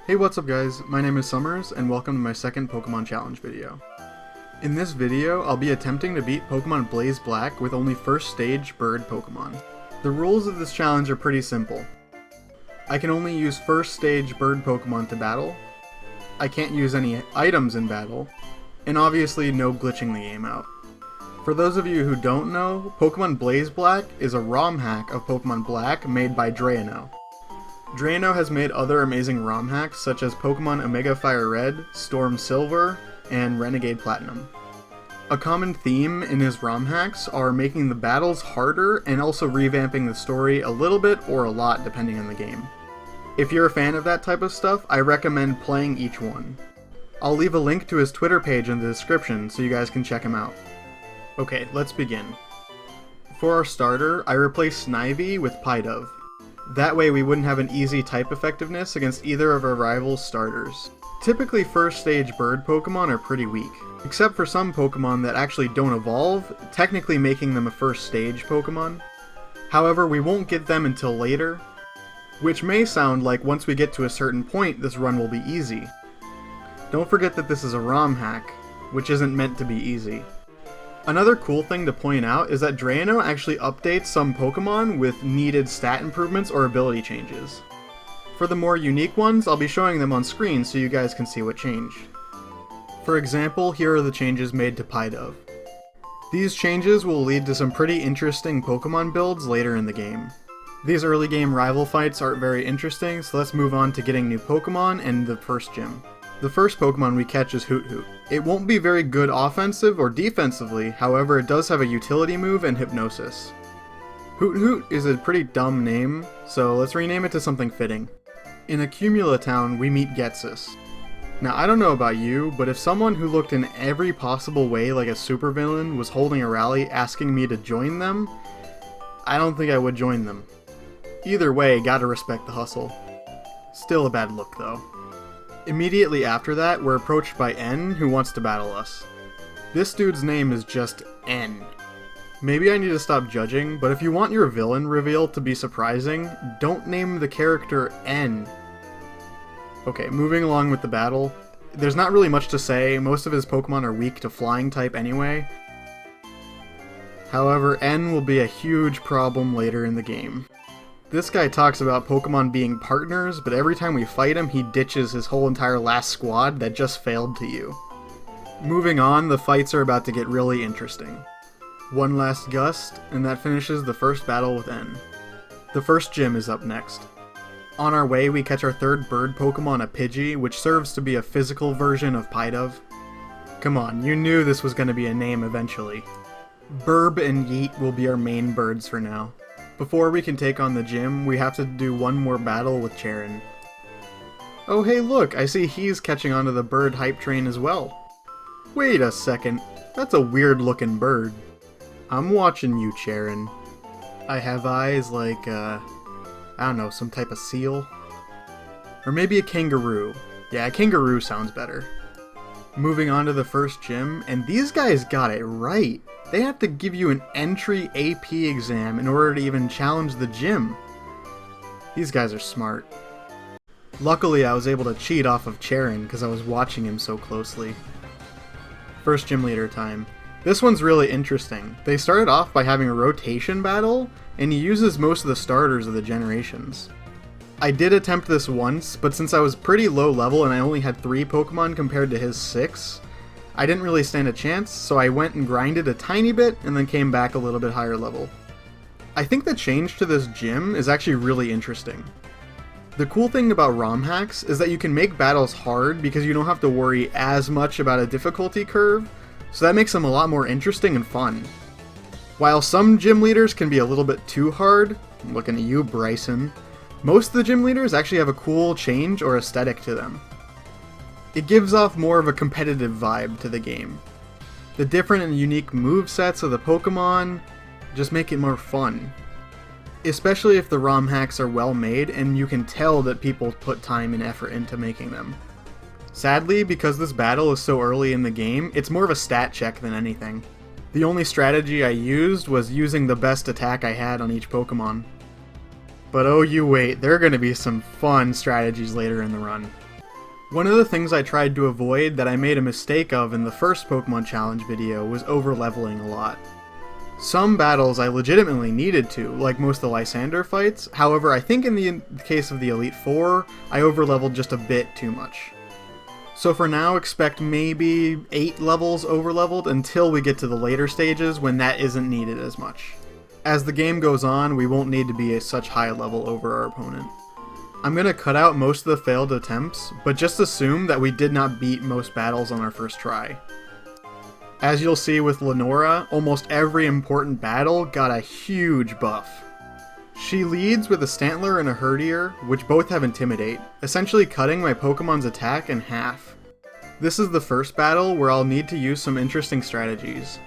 Hey, what's up guys? My name is Summers, and welcome to my second Pokemon Challenge video. In this video, I'll be attempting to beat Pokemon Blaze Black with only first stage bird Pokemon. The rules of this challenge are pretty simple. I can only use first stage bird Pokemon to battle, I can't use any items in battle, and obviously no glitching the game out. For those of you who don't know, Pokemon Blaze Black is a ROM hack of Pokemon Black made by Doduo. Doduo has made other amazing ROM hacks such as Pokemon Omega Fire Red, Storm Silver, and Renegade Platinum. A common theme in his ROM hacks are making the battles harder and also revamping the story a little bit or a lot depending on the game. If you're a fan of that type of stuff, I recommend playing each one. I'll leave a link to his Twitter page in the description so you guys can check him out. Okay, let's begin. For our starter, I replaced Snivy with Pidove. That way we wouldn't have an easy type effectiveness against either of our rivals' starters. Typically first stage bird Pokemon are pretty weak, except for some Pokemon that actually don't evolve, technically making them a first stage Pokemon. However, we won't get them until later, which may sound like once we get to a certain point this run will be easy. Don't forget that this is a ROM hack, which isn't meant to be easy. Another cool thing to point out is that Doduo actually updates some Pokemon with needed stat improvements or ability changes. For the more unique ones, I'll be showing them on screen so you guys can see what changed. For example, here are the changes made to Pidove. These changes will lead to some pretty interesting Pokemon builds later in the game. These early game rival fights aren't very interesting, so let's move on to getting new Pokemon and the first gym. The first Pokemon we catch is Hoothoot. It won't be very good offensive or defensively, however it does have a utility move and Hypnosis. Hoothoot is a pretty dumb name, so let's rename it to something fitting. In Accumula Town, we meet Getsus. Now I don't know about you, but if someone who looked in every possible way like a supervillain was holding a rally asking me to join them, I don't think I would join them. Either way, gotta respect the hustle. Still a bad look though. Immediately after that, we're approached by N, who wants to battle us. This dude's name is just N. Maybe I need to stop judging, but if you want your villain reveal to be surprising, don't name the character N. Okay, moving along with the battle. There's not really much to say, most of his Pokemon are weak to flying type anyway. However, N will be a huge problem later in the game. This guy talks about Pokemon being partners, but every time we fight him, he ditches his whole entire last squad that just failed to you. Moving on, the fights are about to get really interesting. One last gust, and that finishes the first battle with N. The first gym is up next. On our way, we catch our third bird Pokemon, a Pidgey, which serves to be a physical version of Pidove. Come on, you knew this was going to be a name eventually. Burb and Yeet will be our main birds for now. Before we can take on the gym, we have to do one more battle with Charon. Oh hey look, I see he's catching onto the bird hype train as well. Wait a second, that's a weird looking bird. I'm watching you, Charon. I have eyes like, I don't know, some type of seal? Or maybe a kangaroo. Yeah, a kangaroo sounds better. Moving on to the first gym, and these guys got it right. They have to give you an entry AP exam in order to even challenge the gym. These guys are smart. Luckily, I was able to cheat off of Charon because I was watching him so closely. First gym leader time. This one's really interesting. They started off by having a rotation battle, and he uses most of the starters of the generations. I did attempt this once, but since I was pretty low level and I only had 3 Pokemon compared to his 6, I didn't really stand a chance, so I went and grinded a tiny bit and then came back a little bit higher level. I think the change to this gym is actually really interesting. The cool thing about ROM hacks is that you can make battles hard because you don't have to worry as much about a difficulty curve, so that makes them a lot more interesting and fun. While some gym leaders can be a little bit too hard, I'm looking at you, Bryson, most of the gym leaders actually have a cool change or aesthetic to them. It gives off more of a competitive vibe to the game. The different and unique movesets of the Pokemon just make it more fun. Especially if the ROM hacks are well made and you can tell that people put time and effort into making them. Sadly, because this battle is so early in the game, it's more of a stat check than anything. The only strategy I used was using the best attack I had on each Pokemon. But oh you wait, there are going to be some fun strategies later in the run. One of the things I tried to avoid that I made a mistake of in the first Pokemon Challenge video was over-leveling a lot. Some battles I legitimately needed to, like most of the Lysander fights, however I think in the case of the Elite Four, I over-leveled just a bit too much. So for now, expect maybe 8 levels over-leveled until we get to the later stages when that isn't needed as much. As the game goes on, we won't need to be at such high level over our opponent. I'm going to cut out most of the failed attempts, but just assume that we did not beat most battles on our first try. As you'll see with Lenora, almost every important battle got a huge buff. She leads with a Stantler and a Herdier, which both have Intimidate, essentially cutting my Pokemon's attack in half. This is the first battle where I'll need to use some interesting strategies.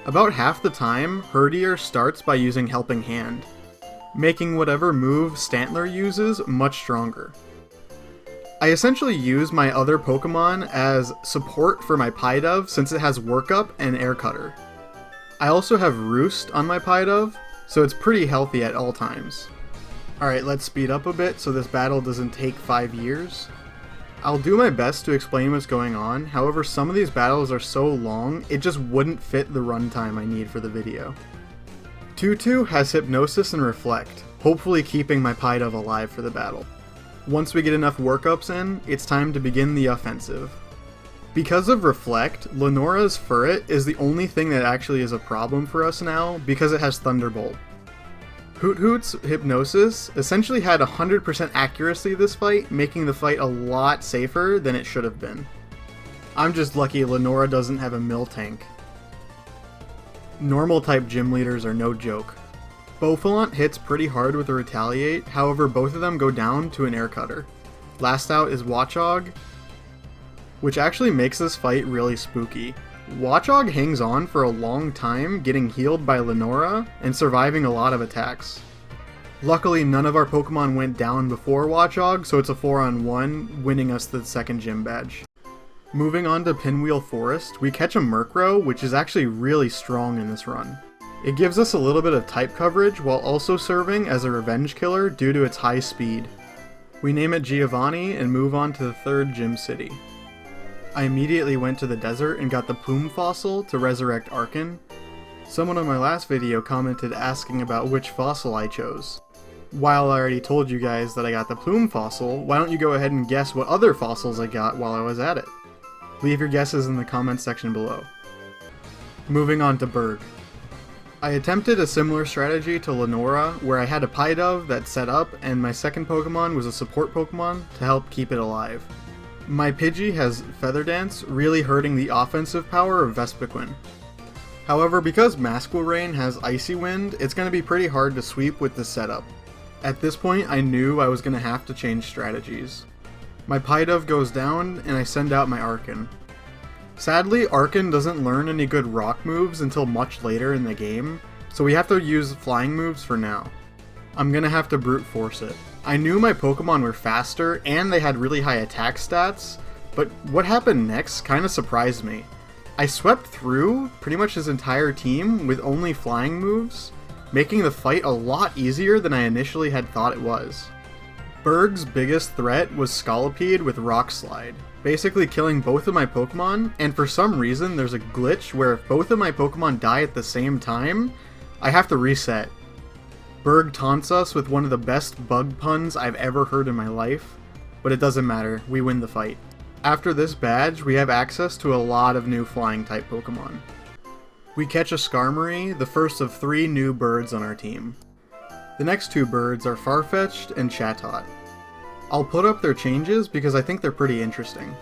About half the time, Herdier starts by using Helping Hand, making whatever move Stantler uses much stronger. I essentially use my other Pokemon as support for my Pidove since it has Work Up and Air Cutter. I also have Roost on my Pidove, so it's pretty healthy at all times. Alright, let's speed up a bit so this battle doesn't take 5 years. I'll do my best to explain what's going on, however some of these battles are so long, it just wouldn't fit the runtime I need for the video. Tutu has Hypnosis and Reflect, hopefully keeping my Pidove alive for the battle. Once we get enough workups in, it's time to begin the offensive. Because of Reflect, Lenora's Furret is the only thing that actually is a problem for us now because it has Thunderbolt. Hoothoot's Hypnosis essentially had 100% accuracy this fight, making the fight a lot safer than it should have been. I'm just lucky Lenora doesn't have a Miltank. Normal type gym leaders are no joke. Bouffalant hits pretty hard with a Retaliate, however both of them go down to an Air Cutter. Last out is Watchog, which actually makes this fight really spooky. Watchog hangs on for a long time, getting healed by Lenora and surviving a lot of attacks. Luckily none of our Pokemon went down before Watchog, so it's a 4-on-1, winning us the second gym badge. Moving on to Pinwheel Forest, we catch a Murkrow, which is actually really strong in this run. It gives us a little bit of type coverage while also serving as a revenge killer due to its high speed. We name it Giovanni and move on to the third gym city. I immediately went to the desert and got the Plume Fossil to resurrect Archen. Someone on my last video commented asking about which fossil I chose. While I already told you guys that I got the Plume Fossil, why don't you go ahead and guess what other fossils I got while I was at it? Leave your guesses in the comments section below. Moving on to Berg. I attempted a similar strategy to Lenora, where I had a Pidove that set up and my second Pokemon was a support Pokemon to help keep it alive. My Pidgey has Feather Dance, really hurting the offensive power of Vespiquen. However, because Masquerain has Icy Wind, it's going to be pretty hard to sweep with this setup. At this point, I knew I was going to have to change strategies. My Pidove goes down, and I send out my Archen. Sadly, Archen doesn't learn any good rock moves until much later in the game, so we have to use flying moves for now. I'm going to have to brute force it. I knew my Pokemon were faster, and they had really high attack stats, but what happened next kind of surprised me. I swept through pretty much his entire team with only flying moves, making the fight a lot easier than I initially had thought it was. Berg's biggest threat was Scolipede with Rock Slide, basically killing both of my Pokemon, and for some reason there's a glitch where if both of my Pokemon die at the same time, I have to reset. Berg taunts us with one of the best bug puns I've ever heard in my life, but it doesn't matter, we win the fight. After this badge, we have access to a lot of new flying type Pokemon. We catch a Skarmory, the first of 3 new birds on our team. The next 2 birds are Farfetch'd and Chatot. I'll put up their changes because I think they're pretty interesting.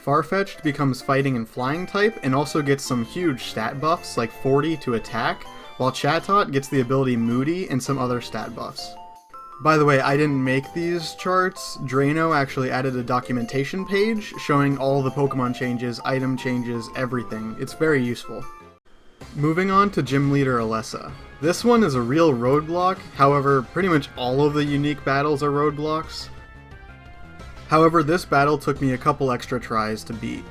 Farfetch'd becomes fighting and flying type and also gets some huge stat buffs like 40 to attack, while Chatot gets the ability Moody and some other stat buffs. By the way, I didn't make these charts. Drano actually added a documentation page showing all the Pokemon changes, item changes, everything. It's very useful. Moving on to Gym Leader Alessa. This one is a real roadblock, however, pretty much all of the unique battles are roadblocks. However, this battle took me a couple extra tries to beat.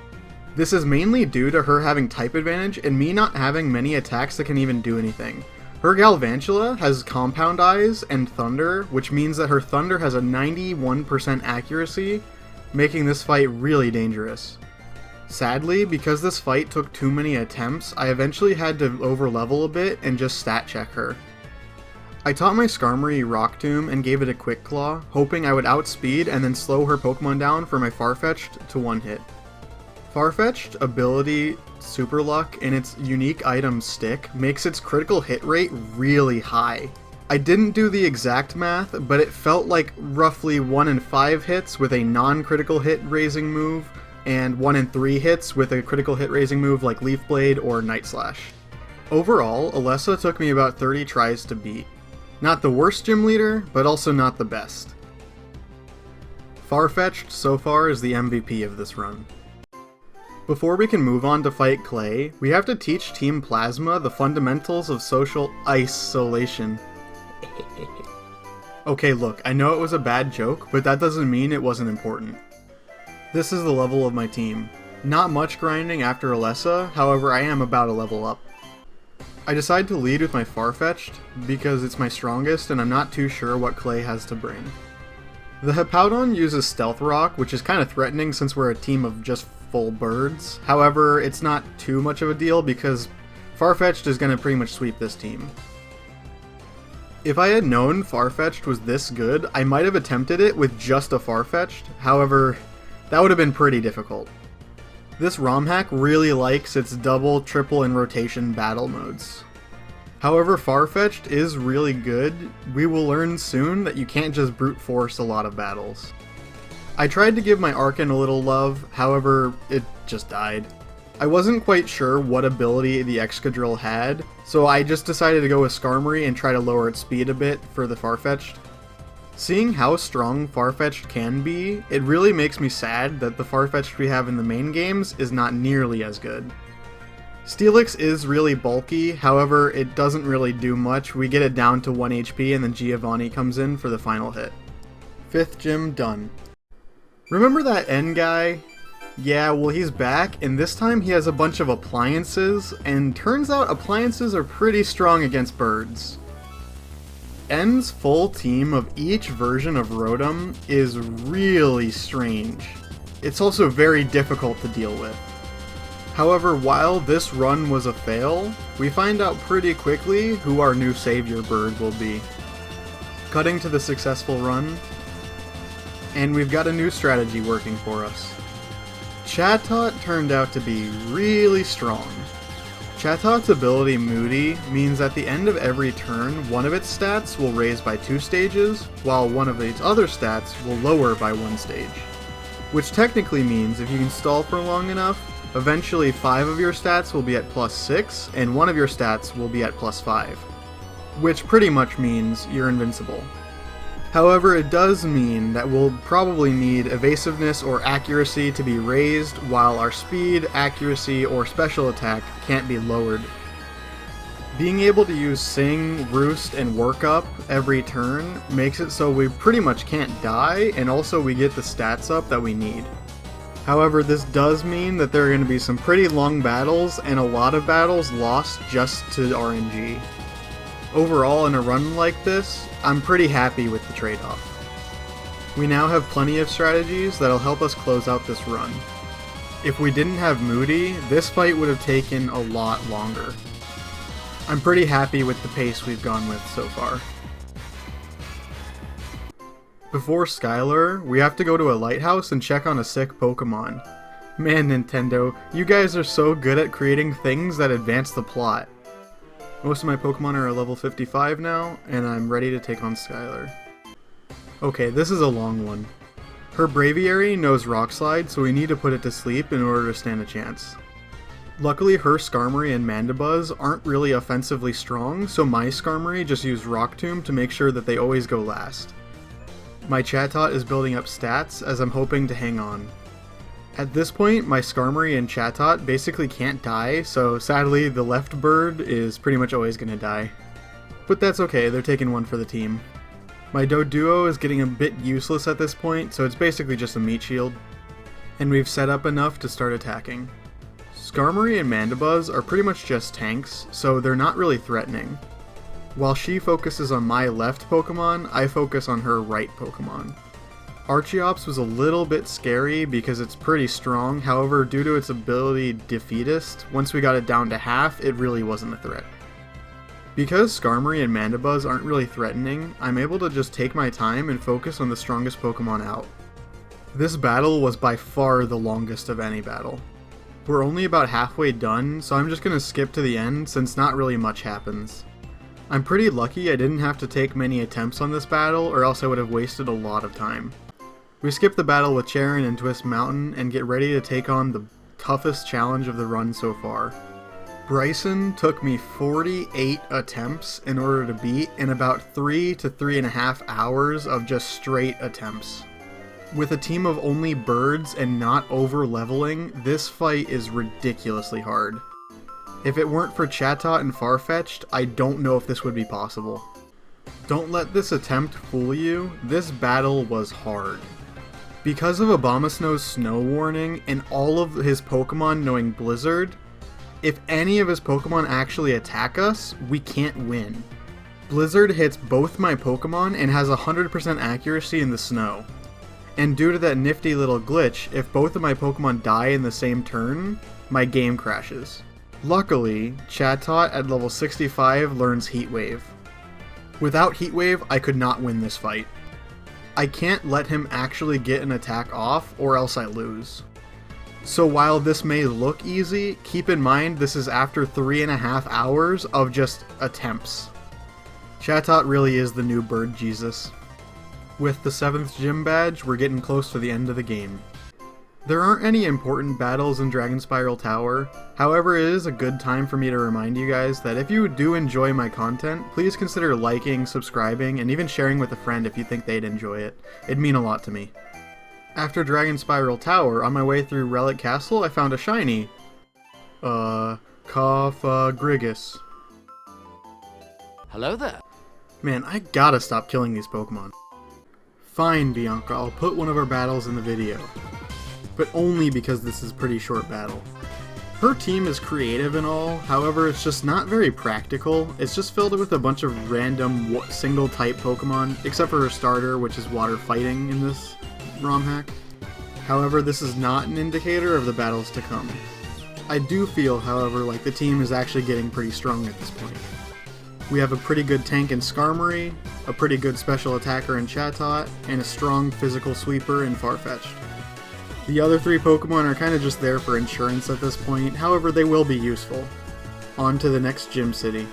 This is mainly due to her having type advantage and me not having many attacks that can even do anything. Her Galvantula has Compound Eyes and Thunder, which means that her Thunder has a 91% accuracy, making this fight really dangerous. Sadly, because this fight took too many attempts, I eventually had to overlevel a bit and just stat check her. I taught my Skarmory Rock Tomb and gave it a Quick Claw, hoping I would outspeed and then slow her Pokemon down for my Farfetch'd to one hit. Farfetch'd ability Super Luck and its unique item Stick makes its critical hit rate really high. I didn't do the exact math, but it felt like roughly 1 in 5 hits with a non-critical hit raising move, and 1 in 3 hits with a critical hit raising move like Leaf Blade or Night Slash. Overall, Alessa took me about 30 tries to beat. Not the worst gym leader, but also not the best. Farfetch'd so far is the MVP of this run. Before we can move on to fight Clay, we have to teach Team Plasma the fundamentals of social isolation. Okay, look, I know it was a bad joke, but that doesn't mean it wasn't important. This is the level of my team. Not much grinding after Alessa, however I am about a level up. I decide to lead with my Farfetch'd because it's my strongest and I'm not too sure what Clay has to bring. The Hippowdon uses Stealth Rock, which is kind of threatening since we're a team of just full birds. However, it's not too much of a deal because Farfetch'd is going to pretty much sweep this team. If I had known Farfetch'd was this good, I might have attempted it with just a Farfetch'd, however, that would have been pretty difficult. This ROM hack really likes its double, triple, and rotation battle modes. However, Farfetch'd is really good. We will learn soon that you can't just brute force a lot of battles. I tried to give my Archen a little love, however, it just died. I wasn't quite sure what ability the Excadrill had, so I just decided to go with Skarmory and try to lower its speed a bit for the Farfetch'd. Seeing how strong Farfetch'd can be, it really makes me sad that the Farfetch'd we have in the main games is not nearly as good. Steelix is really bulky, however it doesn't really do much. We get it down to 1 HP and then Giovanni comes in for the final hit. 5th gym done. Remember that N guy? Yeah, well he's back, and this time he has a bunch of appliances, and turns out appliances are pretty strong against birds. N's full team of each version of Rotom is really strange. It's also very difficult to deal with. However, while this run was a fail, we find out pretty quickly who our new savior bird will be. Cutting to the successful run, and we've got a new strategy working for us. Chatot turned out to be really strong. Chatot's ability Moody means at the end of every turn, one of its stats will raise by 2 stages, while one of its other stats will lower by 1 stage. Which technically means if you can stall for long enough, eventually 5 of your stats will be at +6, and 1 of your stats will be at +5. Which pretty much means you're invincible. However, it does mean that we'll probably need evasiveness or accuracy to be raised, while our speed, accuracy, or special attack can't be lowered. Being able to use Sing, Roost, and Work Up every turn makes it so we pretty much can't die, and also we get the stats up that we need. However, this does mean that there are going to be some pretty long battles, and a lot of battles lost just to RNG. Overall, in a run like this, I'm pretty happy with the trade-off. We now have plenty of strategies that'll help us close out this run. If we didn't have Moody, this fight would have taken a lot longer. I'm pretty happy with the pace we've gone with so far. Before Skylar, we have to go to a lighthouse and check on a sick Pokemon. Man, Nintendo, you guys are so good at creating things that advance the plot. Most of my Pokemon are at level 55 now, and I'm ready to take on Skylar. Okay, this is a long one. Her Braviary knows Rock Slide, so we need to put it to sleep in order to stand a chance. Luckily, her Skarmory and Mandibuzz aren't really offensively strong, so my Skarmory just used Rock Tomb to make sure that they always go last. My Chatot is building up stats, as I'm hoping to hang on. At this point, my Skarmory and Chatot basically can't die, so sadly the left bird is pretty much always going to die. But that's okay, they're taking one for the team. My Doduo is getting a bit useless at this point, so it's basically just a meat shield. And we've set up enough to start attacking. Skarmory and Mandibuzz are pretty much just tanks, so they're not really threatening. While she focuses on my left Pokemon, I focus on her right Pokemon. Archeops was a little bit scary because it's pretty strong, however due to its ability Defeatist, once we got it down to half, it really wasn't a threat. Because Skarmory and Mandibuzz aren't really threatening, I'm able to just take my time and focus on the strongest Pokemon out. This battle was by far the longest of any battle. We're only about halfway done, so I'm just going to skip to the end since not really much happens. I'm pretty lucky I didn't have to take many attempts on this battle or else I would have wasted a lot of time. We skip the battle with Charon and Twist Mountain and get ready to take on the toughest challenge of the run so far. Bryson took me 48 attempts in order to beat in about 3 to 3.5 hours of just straight attempts. With a team of only birds and not over-leveling, this fight is ridiculously hard. If it weren't for Chatot and Farfetch'd, I don't know if this would be possible. Don't let this attempt fool you, this battle was hard. Because of Abomasnow's snow warning and all of his Pokemon knowing Blizzard, if any of his Pokemon actually attack us, we can't win. Blizzard hits both my Pokemon and has 100% accuracy in the snow. And due to that nifty little glitch, if both of my Pokemon die in the same turn, my game crashes. Luckily, Chatot at level 65 learns Heat Wave. Without Heat Wave, I could not win this fight. I can't let him actually get an attack off or else I lose. So while this may look easy, keep in mind this is after 3.5 hours of just attempts. Chatot really is the new bird Jesus. With the 7th gym badge, we're getting close to the end of the game. There aren't any important battles in Dragon Spiral Tower, however it is a good time for me to remind you guys that if you do enjoy my content, please consider liking, subscribing, and even sharing with a friend if you think they'd enjoy it. It'd mean a lot to me. After Dragon Spiral Tower, on my way through Relic Castle, I found a shiny. Grigus. Hello there. Man, I gotta stop killing these Pokemon. Fine, Bianca, I'll put one of our battles in the video. But only because this is a pretty short battle. Her team is creative and all, however it's just not very practical. It's just filled with a bunch of random single type Pokemon, except for her starter, which is water fighting in this ROM hack. However, this is not an indicator of the battles to come. I do feel, however, like the team is actually getting pretty strong at this point. We have a pretty good tank in Skarmory, a pretty good special attacker in Chatot, and a strong physical sweeper in Farfetch'd. The other 3 Pokemon are kind of just there for insurance at this point, however they will be useful. On to the next gym city.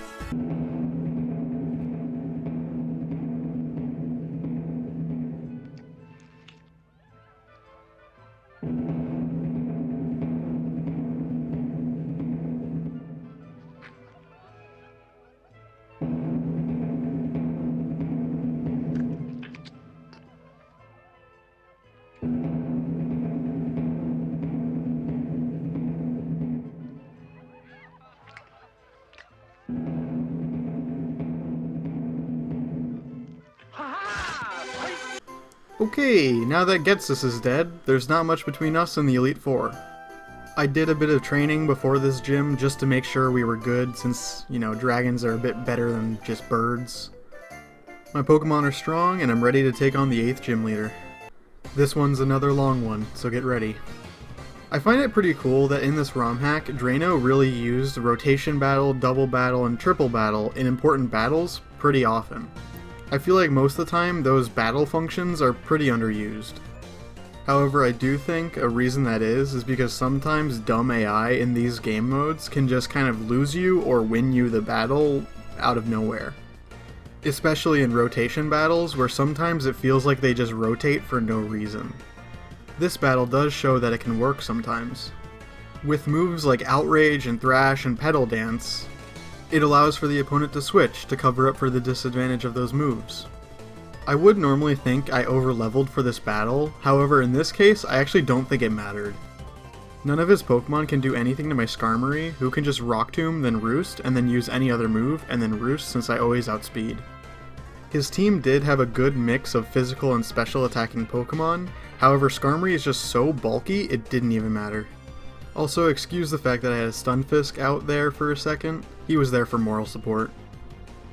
Okay, now that Getsus is dead, there's not much between us and the Elite Four. I did a bit of training before this gym just to make sure we were good since, you know, dragons are a bit better than just birds. My Pokemon are strong and I'm ready to take on the 8th gym leader. This one's another long one, so get ready. I find it pretty cool that in this ROM hack, Drano really used rotation battle, double battle, and triple battle in important battles pretty often. I feel like most of the time those battle functions are pretty underused. However, I do think a reason that is because sometimes dumb AI in these game modes can just kind of lose you or win you the battle out of nowhere. Especially in rotation battles where sometimes it feels like they just rotate for no reason. This battle does show that it can work sometimes. With moves like Outrage and Thrash and Petal Dance, it allows for the opponent to switch to cover up for the disadvantage of those moves. I would normally think I over-leveled for this battle, however in this case I actually don't think it mattered. None of his Pokemon can do anything to my Skarmory, who can just Rock Tomb, then Roost, and then use any other move, and then Roost since I always outspeed. His team did have a good mix of physical and special attacking Pokemon, however Skarmory is just so bulky it didn't even matter. Also, excuse the fact that I had a Stunfisk out there for a second, he was there for moral support.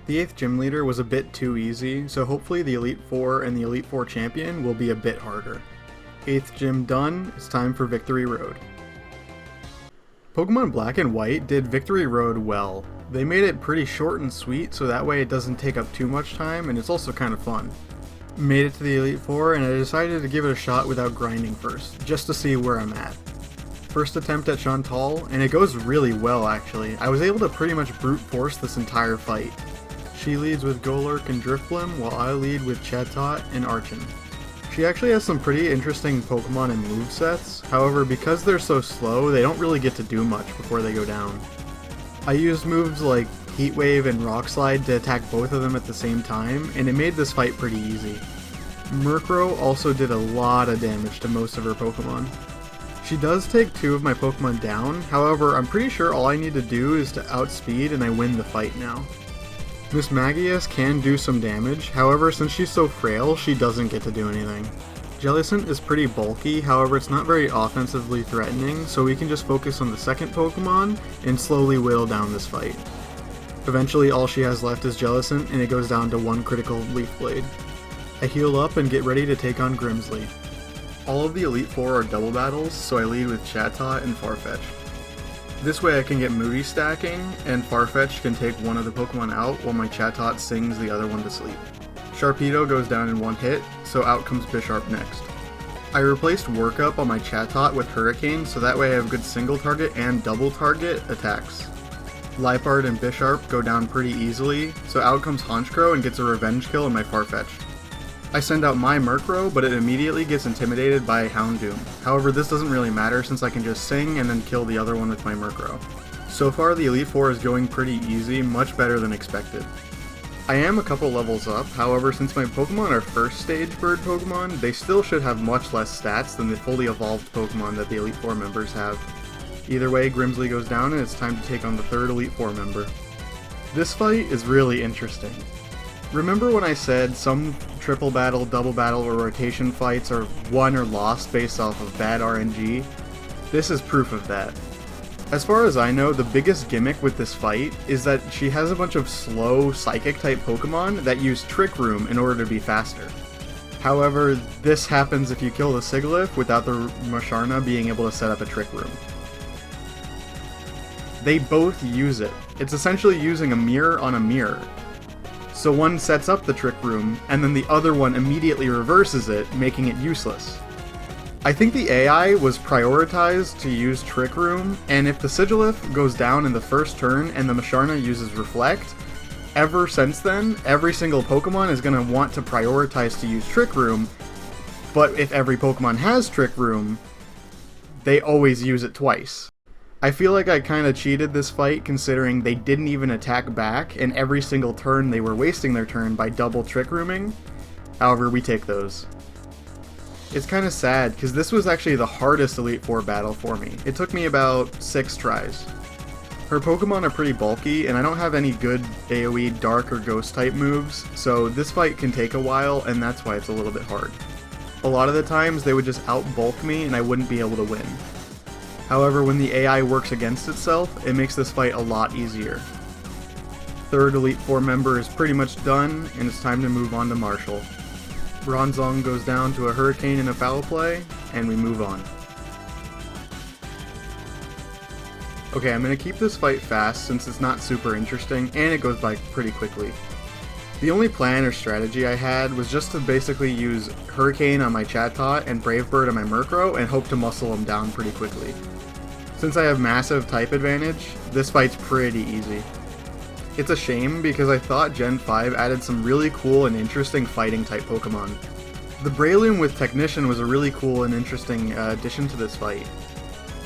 The 8th gym leader was a bit too easy, so hopefully the Elite Four and the Elite Four champion will be a bit harder. 8th gym done, it's time for Victory Road. Pokemon Black and White did Victory Road well. They made it pretty short and sweet, so that way it doesn't take up too much time, and it's also kind of fun. Made it to the Elite Four, and I decided to give it a shot without grinding first, just to see where I'm at. First attempt at Chatot, and it goes really well actually. I was able to pretty much brute force this entire fight. She leads with Golurk and Drifblim, while I lead with Chatot and Archen. She actually has some pretty interesting Pokemon and movesets, however because they're so slow, they don't really get to do much before they go down. I used moves like Heat Wave and Rock Slide to attack both of them at the same time, and it made this fight pretty easy. Murkrow also did a lot of damage to most of her Pokemon. She does take 2 of my Pokemon down, however I'm pretty sure all I need to do is to outspeed and I win the fight now. Miss Magius can do some damage, however since she's so frail, she doesn't get to do anything. Jellicent is pretty bulky, however it's not very offensively threatening, so we can just focus on the second Pokemon and slowly whittle down this fight. Eventually all she has left is Jellicent, and it goes down to 1 critical Leaf Blade. I heal up and get ready to take on Grimsley. All of the Elite Four are double battles, so I lead with Chatot and Farfetch'd. This way I can get Moody stacking, and Farfetch'd can take one of the Pokemon out while my Chatot sings the other one to sleep. Sharpedo goes down in 1 hit, so out comes Bisharp next. I replaced Workup on my Chatot with Hurricane, so that way I have good single target and double target attacks. Liepard and Bisharp go down pretty easily, so out comes Honchkrow and gets a revenge kill on my Farfetch'd. I send out my Murkrow, but it immediately gets intimidated by Houndoom. However, this doesn't really matter since I can just sing and then kill the other one with my Murkrow. So far, the Elite Four is going pretty easy, much better than expected. I am a couple levels up, however, since my Pokemon are first stage bird Pokemon, they still should have much less stats than the fully evolved Pokemon that the Elite Four members have. Either way, Grimsley goes down and it's time to take on the 3rd Elite Four member. This fight is really interesting. Remember when I said some triple battle, double battle, or rotation fights are won or lost based off of bad RNG? This is proof of that. As far as I know, the biggest gimmick with this fight is that she has a bunch of slow psychic type Pokemon that use Trick Room in order to be faster. However, this happens if you kill the Sigilyph without the Musharna being able to set up a Trick Room. They both use it. It's essentially using a mirror on a mirror. So one sets up the Trick Room, and then the other one immediately reverses it, making it useless. I think the AI was prioritized to use Trick Room, and if the Sigilyph goes down in the first turn and the Musharna uses Reflect, ever since then, every single Pokemon is going to want to prioritize to use Trick Room, but if every Pokemon has Trick Room, they always use it twice. I feel like I kinda cheated this fight considering they didn't even attack back, and every single turn they were wasting their turn by double Trick Rooming. However, we take those. It's kinda sad, because this was actually the hardest Elite Four battle for me. It took me about 6 tries. Her Pokemon are pretty bulky, and I don't have any good AoE Dark or Ghost type moves, so this fight can take a while, and that's why it's a little bit hard. A lot of the times they would just out-bulk me and I wouldn't be able to win. However, when the AI works against itself, it makes this fight a lot easier. 3rd Elite Four member is pretty much done, and it's time to move on to Marshall. Bronzong goes down to a Hurricane and a Foul Play, and we move on. Okay, I'm going to keep this fight fast since it's not super interesting, and it goes by pretty quickly. The only plan or strategy I had was just to basically use Hurricane on my Chatot and Brave Bird on my Murkrow and hope to muscle them down pretty quickly. Since I have massive type advantage, this fight's pretty easy. It's a shame because I thought Gen 5 added some really cool and interesting fighting type Pokemon. The Breloom with Technician was a really cool and interesting addition to this fight.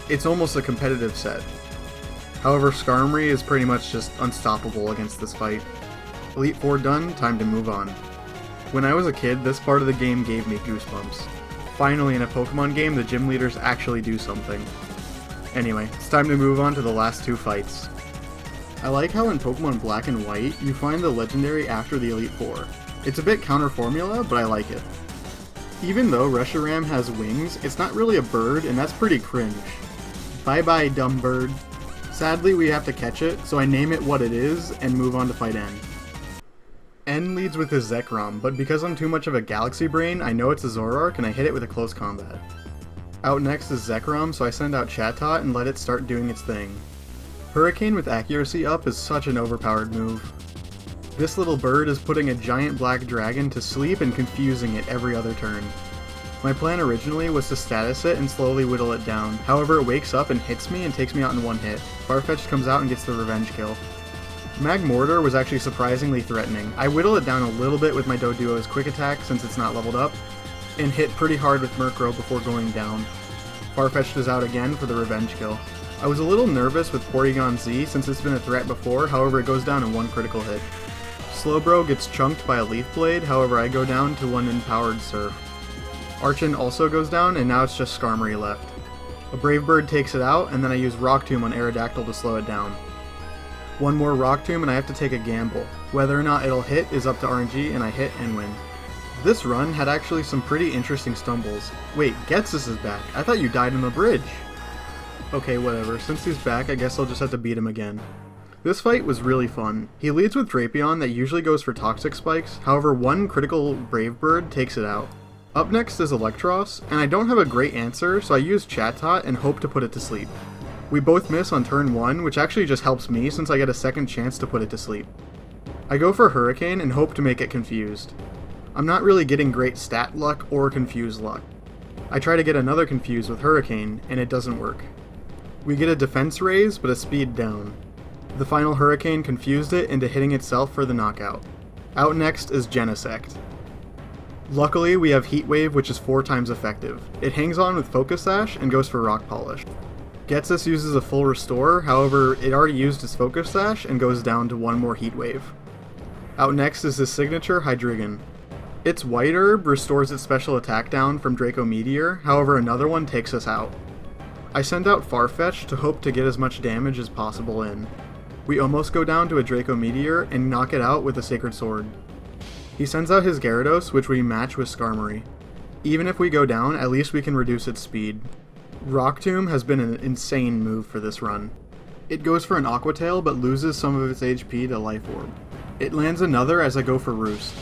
It's almost a competitive set. However, Skarmory is pretty much just unstoppable against this fight. Elite Four done, time to move on. When I was a kid, this part of the game gave me goosebumps. Finally, in a Pokemon game, the gym leaders actually do something. Anyway, it's time to move on to the last 2 fights. I like how in Pokemon Black and White, you find the legendary after the Elite Four. It's a bit counter-formula, but I like it. Even though Reshiram has wings, it's not really a bird, and that's pretty cringe. Bye bye, dumb bird. Sadly, we have to catch it, so I name it what it is, and move on to fight N. N leads with his Zekrom, but because I'm too much of a galaxy brain, I know it's a Zoroark and I hit it with a close combat. Out next is Zekrom, so I send out Chatot and let it start doing its thing. Hurricane with accuracy up is such an overpowered move. This little bird is putting a giant black dragon to sleep and confusing it every other turn. My plan originally was to status it and slowly whittle it down, however it wakes up and hits me and takes me out in one hit. Farfetch'd comes out and gets the revenge kill. Magmortar was actually surprisingly threatening. I whittle it down a little bit with my Doduo's quick attack since it's not leveled up, and hit pretty hard with Murkrow before going down. Farfetch'd is out again for the revenge kill. I was a little nervous with Porygon Z since it's been a threat before, however it goes down in one critical hit. Slowbro gets chunked by a Leaf Blade, however I go down to one empowered Surf. Archen also goes down, and now it's just Skarmory left. A Brave Bird takes it out, and then I use Rock Tomb on Aerodactyl to slow it down. One more Rock Tomb and I have to take a gamble. Whether or not it'll hit is up to RNG, and I hit and win. This run had actually some pretty interesting stumbles. Wait, Getsus is back. I thought you died on the bridge. Okay, whatever. Since he's back, I guess I'll just have to beat him again. This fight was really fun. He leads with Drapion that usually goes for Toxic Spikes, however one critical Brave Bird takes it out. Up next is Electros, and I don't have a great answer, so I use Chatot and hope to put it to sleep. We both miss on turn 1, which actually just helps me since I get a second chance to put it to sleep. I go for Hurricane and hope to make it confused. I'm not really getting great stat luck or confused luck. I try to get another confused with Hurricane, and it doesn't work. We get a defense raise, but a speed down. The final Hurricane confused it into hitting itself for the knockout. Out next is Genesect. Luckily, we have Heat Wave, which is 4 times effective. It hangs on with Focus Sash and goes for Rock Polish. Getsus uses a full restore, however, it already used its Focus Sash and goes down to one more Heat Wave. Out next is his signature, Hydreigon. Its White Herb restores its special attack down from Draco Meteor, however another one takes us out. I send out Farfetch'd to hope to get as much damage as possible in. We almost go down to a Draco Meteor and knock it out with a Sacred Sword. He sends out his Gyarados, which we match with Skarmory. Even if we go down, at least we can reduce its speed. Rock Tomb has been an insane move for this run. It goes for an Aqua Tail but loses some of its HP to Life Orb. It lands another as I go for Roost.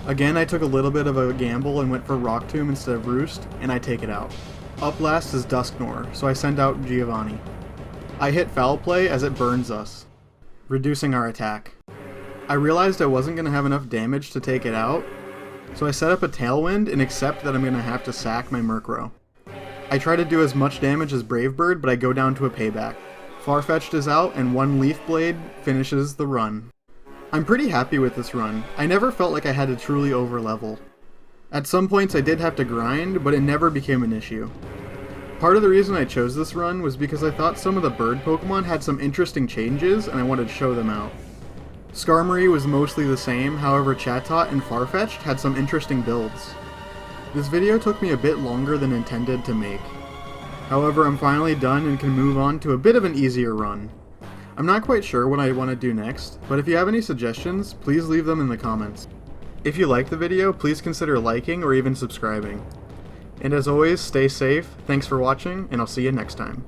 Again, I took a little bit of a gamble and went for Rock Tomb instead of Roost, and I take it out. Up last is Dusknoir, so I send out Giovanni. I hit Foul Play as it burns us, reducing our attack. I realized I wasn't going to have enough damage to take it out, so I set up a Tailwind and accept that I'm going to have to sack my Murkrow. I try to do as much damage as Brave Bird, but I go down to a payback. Farfetch'd is out, and one Leaf Blade finishes the run. I'm pretty happy with this run. I never felt like I had to truly overlevel. At some points I did have to grind, but it never became an issue. Part of the reason I chose this run was because I thought some of the bird Pokemon had some interesting changes and I wanted to show them out. Skarmory was mostly the same, however Chatot and Farfetch'd had some interesting builds. This video took me a bit longer than intended to make. However, I'm finally done and can move on to a bit of an easier run. I'm not quite sure what I want to do next, but if you have any suggestions, please leave them in the comments. If you liked the video, please consider liking or even subscribing. And as always, stay safe, thanks for watching, and I'll see you next time.